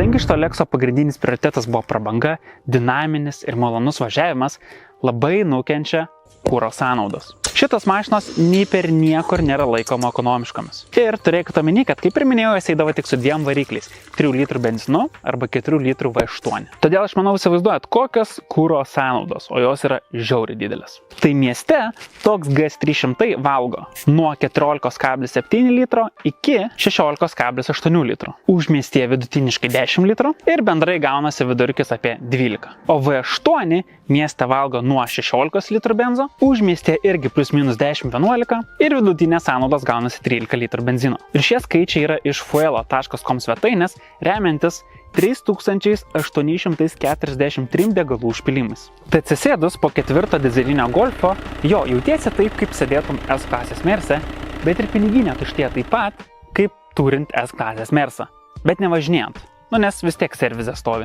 Kadangi šito Lexo pagrindinis prioritetas buvo prabanga, dinaminis ir malonus važiavimas, labai nukenčia kuro sąnaudos. Šitos mašinos nei per niekur nėra laikoma ekonomiškomis. Ir turėkite omeny, kad kaip ir minėjau, jis eidavo tik su 2 varikliais - 3 litrų benzinu arba 4 litrų V8. Todėl aš manau įsivaizduojat, kokios kuro sąnaudos, o jos yra žiauriai didelės. Tai mieste toks GS300 valgo nuo 14,7 litro iki 16,8 litro. Užmiestyje vidutiniškai 10 litrų ir bendrai gaunasi vidurkis apie 12. O V8 mieste valgo nuo 16 litrų benzo, užmiestyje irgi +- 10-11 ir vidutinės sąnaudos gaunasi 13 litrų benzino. Ir šie skaičiai yra iš fuelo.com svetainės, remiantis 3843 degalų užpilimais. Tai atsisėdus po 4 dizelinio Golfo, jautiesi taip, kaip sėdėtum S klasės Merse, bet ir piniginė tuštėja taip pat, kaip turint S klasės Mersą. Bet nevažinėjant, nes vis tiek servize stovi.